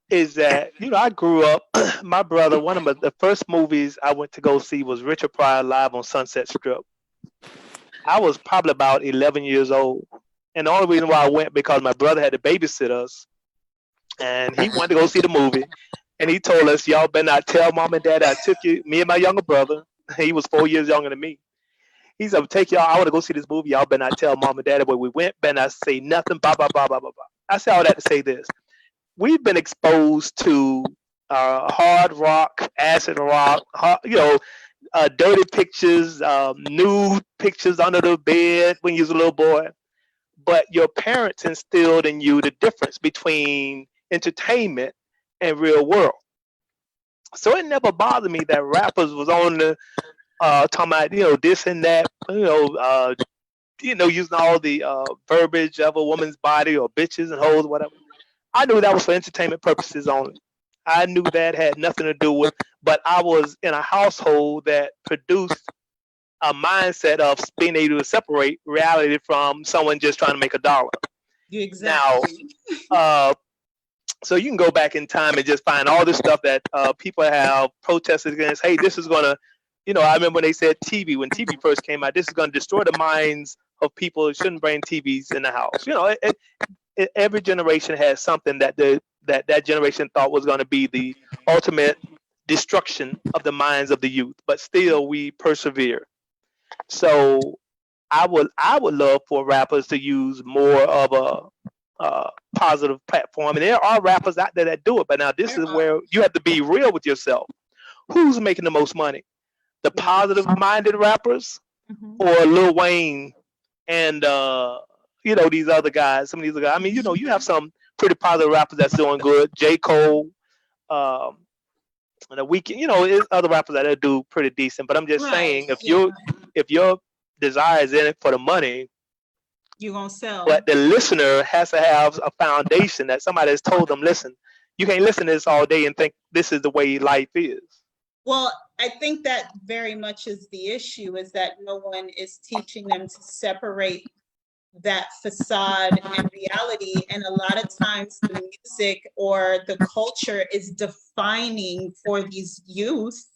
Is that, you know, I grew up, my brother, one of the first movies I went to go see was Richard Pryor live on Sunset Strip. I was probably about 11 years old. And the only reason why I went because my brother had to babysit us. And he wanted to go see the movie. And he told us, y'all better not tell mom and dad I took you, me and my younger brother. He was 4 years younger than me. He said, take y'all, I want to go see this movie. Y'all better not tell mom and dad where we went. Better not say nothing, blah, blah, blah, blah, blah, blah. I say all that to say this. We've been exposed to hard rock, acid rock, dirty pictures, nude pictures under the bed when you was a little boy. But your parents instilled in you the difference between entertainment and real world. So it never bothered me that rappers was on the talking about, this and that, using all the verbiage of a woman's body or bitches and hoes, whatever. I knew that was for entertainment purposes only. I knew that had nothing to do with, but I was in a household that produced a mindset of being able to separate reality from someone just trying to make a dollar. Exactly. Now, so you can go back in time and just find all this stuff that people have protested against. Hey, this is going to, I remember when they said TV, when TV first came out, this is going to destroy the minds of people. It shouldn't bring TVs in the house. Every generation has something that that generation thought was going to be the ultimate destruction of the minds of the youth, but still we persevere. So I would love for rappers to use more of a positive platform, and there are rappers out there that do it. But now this is where you have to be real with yourself. Who's making the most money? The positive-minded rappers, or Lil Wayne and these other guys, some of these other guys. I mean, you have some pretty positive rappers that's doing good. J. Cole, um, and the Weeknd. You know, there's other rappers that do pretty decent. But I'm just Right. saying, if Yeah. your desire is in it for the money, You're gonna sell. but the listener has to have a foundation that somebody has told them, listen, you can't listen to this all day and think this is the way life is. Well, I think that very much is the issue, is that no one is teaching them to separate that facade and reality. And a lot of times the music or the culture is defining for these youth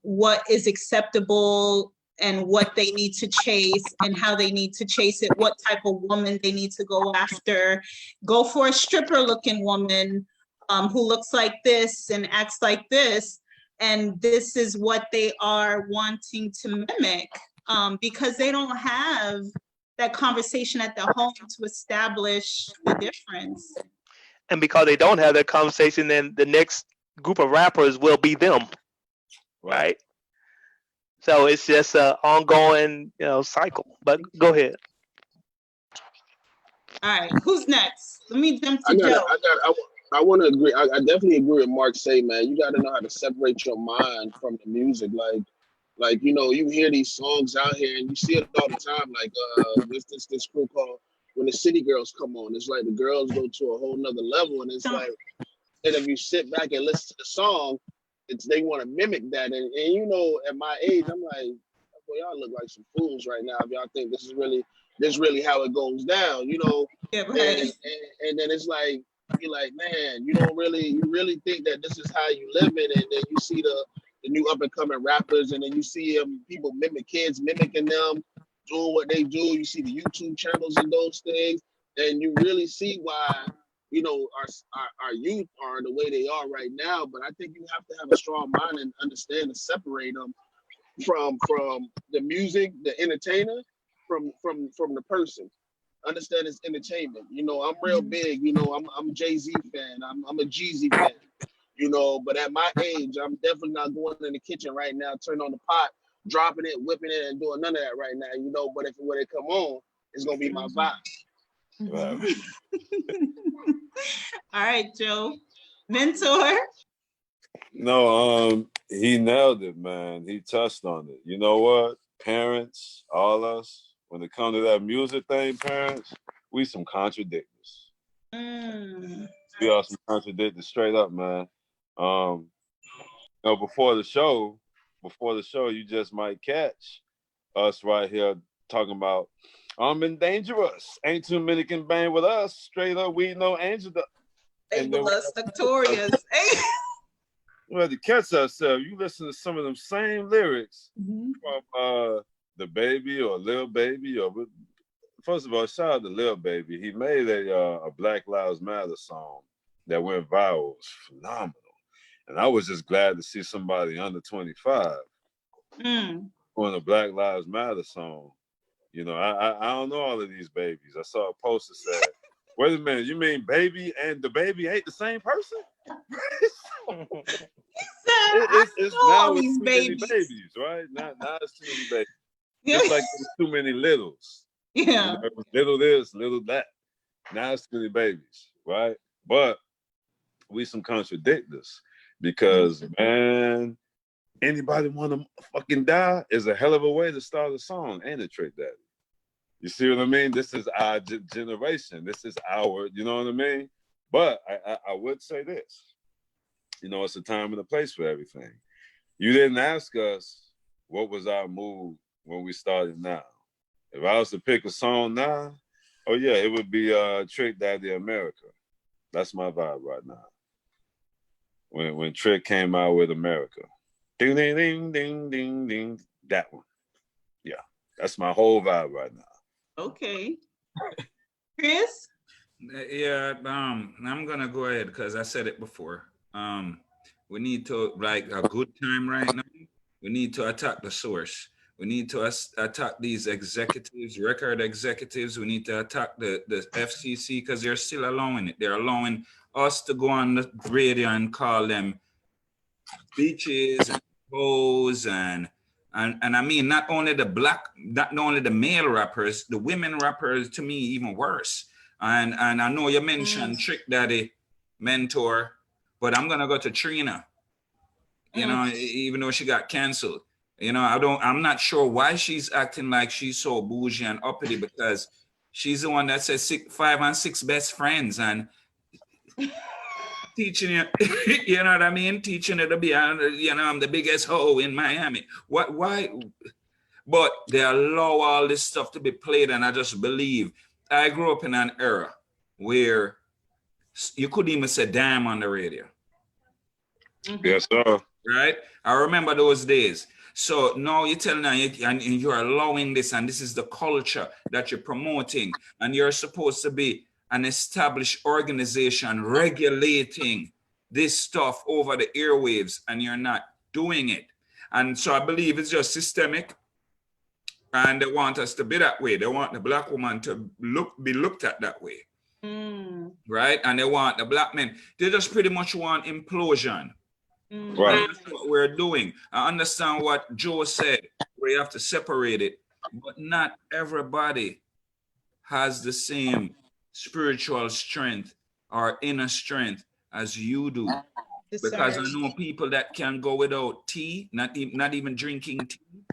what is acceptable and what they need to chase and how they need to chase it, what type of woman they need to go after. Go for a stripper looking woman who looks like this and acts like this. And this is what they are wanting to mimic because they don't have that conversation at the home to establish the difference. And because they don't have that conversation, then the next group of rappers will be them, right? So it's just an ongoing, cycle. But go ahead. All right, who's next? Let me jump to I Joe. want to agree. I definitely agree with Mark say, man. You got to know how to separate your mind from the music. Like you hear these songs out here and you see it all the time. Like this crew called When the City Girls Come On. It's like the girls go to a whole nother level, and it's like, and if you sit back and listen to the song, they want to mimic that. And at my age, I'm like, boy, y'all look like some fools right now if y'all think this is really how it goes down, Yeah, right. and then it's like, you're like, man, you really think that this is how you live it, and then you see the new up and coming rappers, and then you see people kids mimicking them, doing what they do. You see the YouTube channels and those things, and you really see why our youth are the way they are right now. But I think you have to have a strong mind and understand and separate them from the music, the entertainer, from the person. Understand it's entertainment. I'm real big. I'm a Jay-Z fan. I'm a Jeezy fan. But at my age, I'm definitely not going in the kitchen right now, turn on the pot, dropping it, whipping it, and doing none of that right now. But when it come on, it's gonna be my vibe. All right, Joe. Mentor. No, he nailed it, man. He touched on it. You know what? Parents, all us, when it comes to that music thing, parents, we some contradictors. We are some contradictors, straight up, man. Before the show, you just might catch us right here talking about I'm in dangerous. Ain't too many can bang with us. Straight up, we know Angel. Ableist, notorious. We had to catch ourselves. You listen to some of them same lyrics from the Baby or Lil Baby, or first of all, shout out to Lil Baby. He made a Black Lives Matter song that went viral. It was phenomenal. And I was just glad to see somebody under 25 doing a Black Lives Matter song. I don't know all of these babies. I saw a post that said, wait a minute, you mean Baby and the Baby ain't the same person? It's now these too babies. many babies, right? Now it's too many babies. Just like there's too many littles. Yeah. Little this, little that. Now it's too many babies, right? But we some contradictors because, man, anybody want to fucking die is a hell of a way to start a song, ain't it, Trick Daddy? You see what I mean? This is our generation. This is our, you know what I mean? But I would say this. It's a time and a place for everything. You didn't ask us what was our mood when we started now. If I was to pick a song now, oh yeah, it would be Trick Daddy America. That's my vibe right now. When Trick came out with America. Ding, ding, ding, ding, ding, ding. That one. Yeah, that's my whole vibe right now. Okay. Chris? Yeah, I'm gonna go ahead because I said it before. We need to, like a good time right now, we need to attack the source. We need to attack these executives, record executives. We need to attack the FCC because they're still allowing it. They're allowing us to go on the radio and call them bitches and hoes and I mean not only the male rappers, the women rappers, to me even worse. And I know you mentioned Trick Daddy mentor, but I'm gonna go to Trina. You know, even though she got canceled. You know, I'm not sure why she's acting like she's so bougie and uppity, because she's the one that says 5 and 6 best friends and teaching you, you know what I mean? Teaching you to be, you know, I'm the biggest hoe in Miami. Why? But they allow all this stuff to be played, and I just believe. I grew up in an era where you couldn't even say damn on the radio. Yes, sir. Right? I remember those days. So now you're telling me, and you're allowing this, and this is the culture that you're promoting, and you're supposed to be an established organization regulating this stuff over the airwaves, and you're not doing it. And so I believe it's just systemic, and they want us to be that way. They want the black woman to be looked at that way. Right? And they want the black men, they just pretty much want implosion. Right. That's what we're doing. I understand what Joe said, where you have to separate it, but not everybody has the same spiritual strength or inner strength as you do. Because I know people that can go without tea, not even drinking tea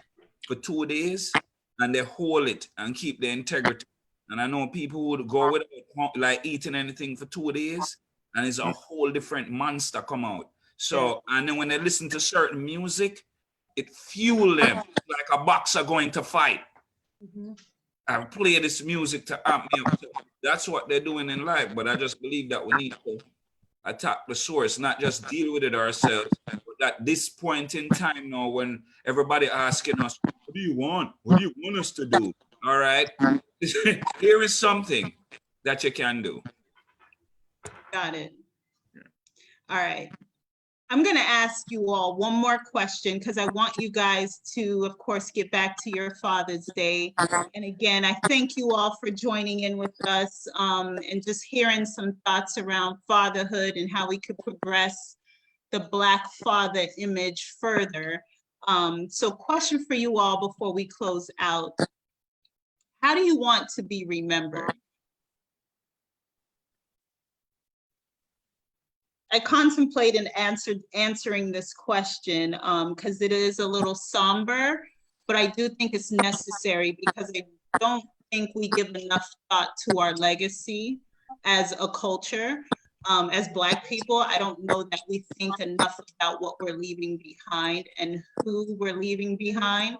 for 2 days, and they hold it and keep their integrity. And I know people who would go without like eating anything for 2 days, and it's a whole different monster come out. So, and then when they listen to certain music, it fuels them like a boxer going to fight. I play this music to amp me up. So that's what they're doing in life. But I just believe that we need to attack the source, not just deal with it ourselves. But at this point in time now, when everybody asking us, what do you want? What do you want us to do? All right. Here is something that you can do. Got it. All right. I'm going to ask you all one more question, because I want you guys to, of course, get back to your Father's Day. And again, I thank you all for joining in with us and just hearing some thoughts around fatherhood and how we could progress the Black father image further. So question for you all before we close out. How do you want to be remembered? I contemplated answering this question because it is a little somber, but I do think it's necessary, because I don't think we give enough thought to our legacy as a culture. As Black people, I don't know that we think enough about what we're leaving behind and who we're leaving behind.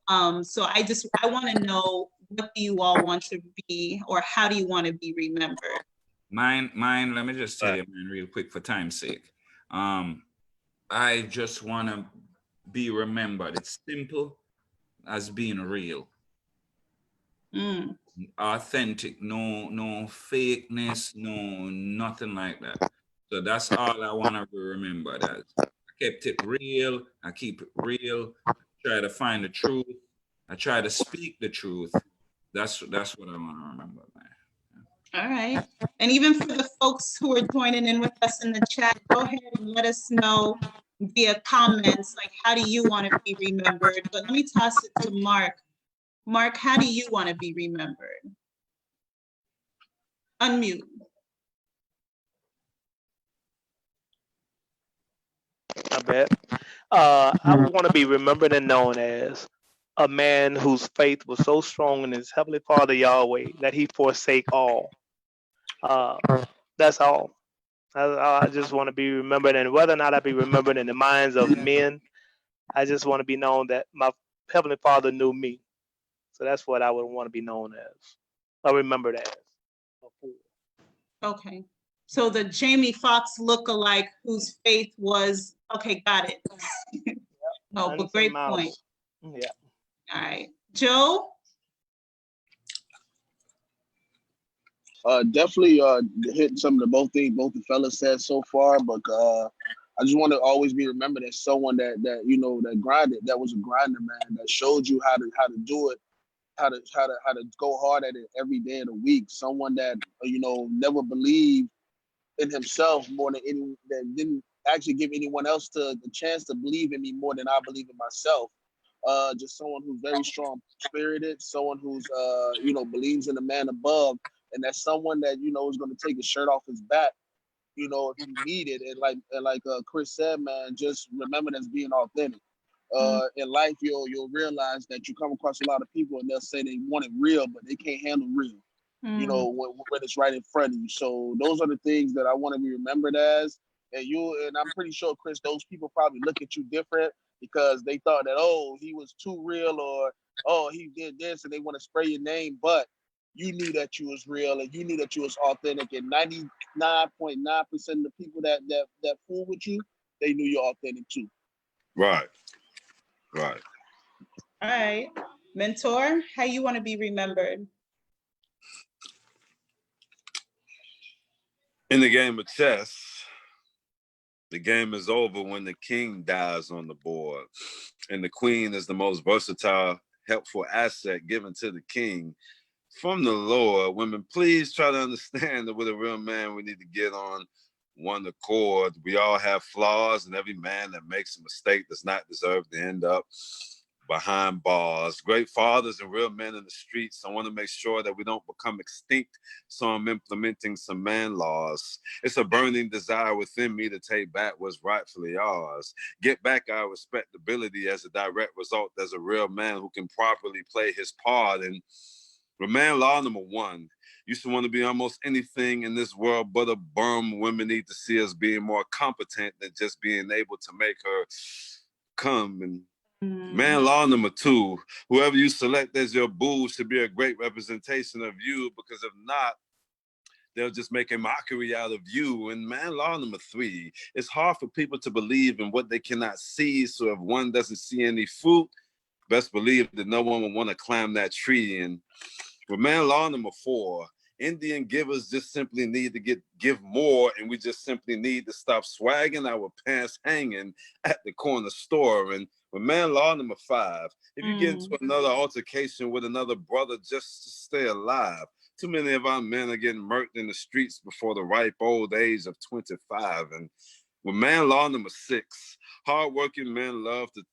So I want to know, what do you all want to be, or how do you want to be remembered? Mine, let me just tell you mine real quick for time's sake. I just want to be remembered. It's simple as being real. Authentic, no fakeness, no nothing like that. So that's all I want to be remembered as. I kept it real, I keep it real, I try to find the truth, I try to speak the truth. That's what I want to remember, man. All right. And even for the folks who are joining in with us in the chat, go ahead and let us know via comments, like, how do you want to be remembered? But let me toss it to Mark. Mark, how do you want to be remembered? Unmute. I bet. I want to be remembered and known as a man whose faith was so strong in his heavenly Father Yahweh that he forsake all. That's all. I just want to be remembered, and whether or not I be remembered in the minds of men, I just want to be known that my heavenly Father knew me. So that's what I would want to be known as, or remembered as. Okay. So the Jamie Foxx lookalike whose faith was, okay, got it. No, but great point. Yeah. All right. Joe? Definitely hitting some of the both the fellas said so far, but I just want to always be remembered as someone that you know, that grinded, that was a grinder, man, that showed you how to do it, how to go hard at it every day of the week. Someone that you know, never believed in himself more than any, that didn't actually give anyone else the chance to believe in me more than I believe in myself. Just someone who's very strong spirited, someone who's you know, believes in the man above, and that's someone that you know is going to take his shirt off his back, you know, if you need it. And like Chris said, man, just remember that's being authentic. In life, you'll realize that you come across a lot of people and they'll say they want it real, but they can't handle real. You know, when it's right in front of you. So those are the things that I want to be remembered as. And I'm pretty sure, Chris, those people probably look at you different because they thought that, oh, he was too real, or oh, he did this, and they want to spray your name. But you knew that you was real, and you knew that you was authentic. And 99.9% of the people that fool with you, they knew you're authentic too. Right. All right. Mentor, how you want to be remembered? In the game of chess, the game is over when the king dies on the board, and the queen is the most versatile, helpful asset given to the king from the Lord. Women, please try to understand that with a real man, we need to get on one accord. We all have flaws, and every man that makes a mistake does not deserve to end up behind bars. Great fathers and real men in the streets. I want to make sure that we don't become extinct, so I'm implementing some man laws. It's a burning desire within me to take back what's rightfully ours. Get back our respectability as a direct result as a real man who can properly play his part. And man law number one, used to want to be almost anything in this world but a bum. Women need to see us being more competent than just being able to make her come. And man law number two, whoever you select as your boo should be a great representation of you, because if not, they'll just make a mockery out of you. And man law number three, it's hard for people to believe in what they cannot see. So if one doesn't see any fruit, best believe that no one will want to climb that tree. And with man law number four, Indian givers just simply need to give more, and we just simply need to stop swagging our pants hanging at the corner store. And with man law number five, if you get into another altercation with another brother just to stay alive, too many of our men are getting murked in the streets before the ripe old age of 25. And with man law number six, hardworking men love to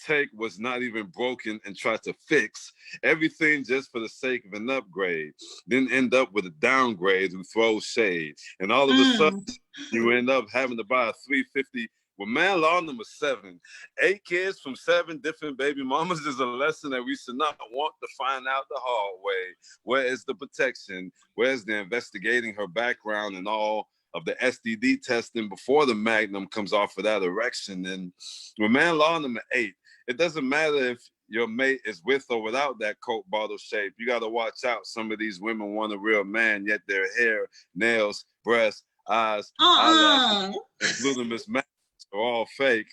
take what's not even broken and try to fix everything just for the sake of an upgrade, then end up with a downgrade who throws shade. And all of a sudden, you end up having to buy a 350. Well, man law number seven, 8 kids from 7 different baby mamas is a lesson that we should not want to find out the hard way. Where is the protection? Where's the investigating her background and all of the STD testing before the magnum comes off of that erection? And with man law number 8, it doesn't matter if your mate is with or without that Coke bottle shape. You got to watch out. Some of these women want a real man, yet their hair, nails, breasts, eyes, eyelashes, and gluteus maximus are all fake.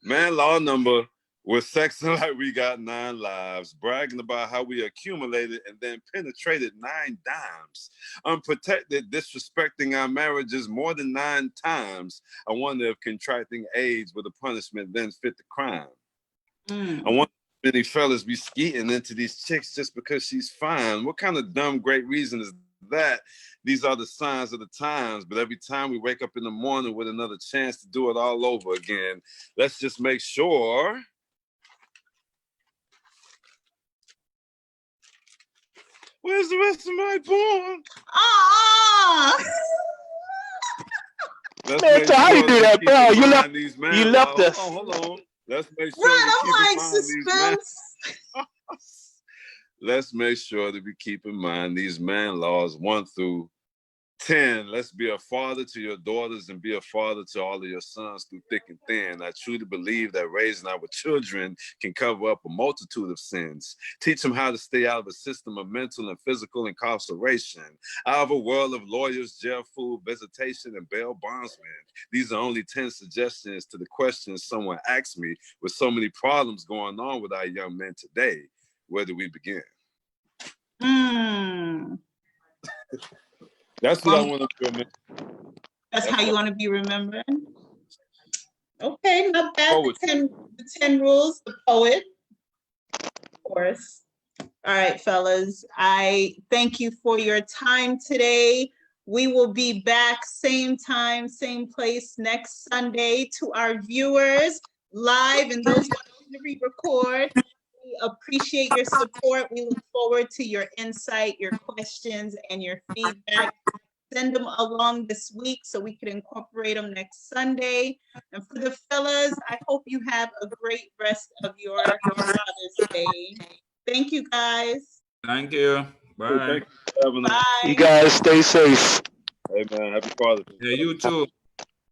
Man law number, we're sexing like we got 9 lives, bragging about how we accumulated and then penetrated 9 dimes. Unprotected, disrespecting our marriages more than 9 times. I wonder if contracting AIDS with a punishment then fit the crime. I wonder if many fellas be skeeting into these chicks just because she's fine. What kind of dumb, great reason is that? These are the signs of the times, but every time we wake up in the morning with another chance to do it all over again, let's just make sure where's the rest of my porn? Man, so how you do that, bro? You left us. Hold on. Let's make sure Right, we I'm keep like in mind suspense. Let's make sure that we keep in mind these man laws 1 through 10. Let's be a father to your daughters and be a father to all of your sons through thick and thin. I truly believe that raising our children can cover up a multitude of sins. Teach them how to stay out of a system of mental and physical incarceration, out of a world of lawyers, jail food, visitation, and bail bondsmen. These are only 10 suggestions to the questions someone asked me with so many problems going on with our young men today. Where do we begin? That's what I want to do. That's how you want to be remembered? Okay, not bad. The 10 rules, the poet. Of course. All right, fellas. I thank you for your time today. We will be back same time, same place next Sunday. To our viewers live and those who re-record, We appreciate your support. We look forward to your insight, your questions, and your feedback. Send them along this week so we can incorporate them next Sunday. And for the fellas, I hope you have a great rest of your Father's Day. Thank you, guys. Thank you. Hey, Bye. thank you for having us. Bye. You guys stay safe. Hey man, happy Father's Day. Yeah, you too.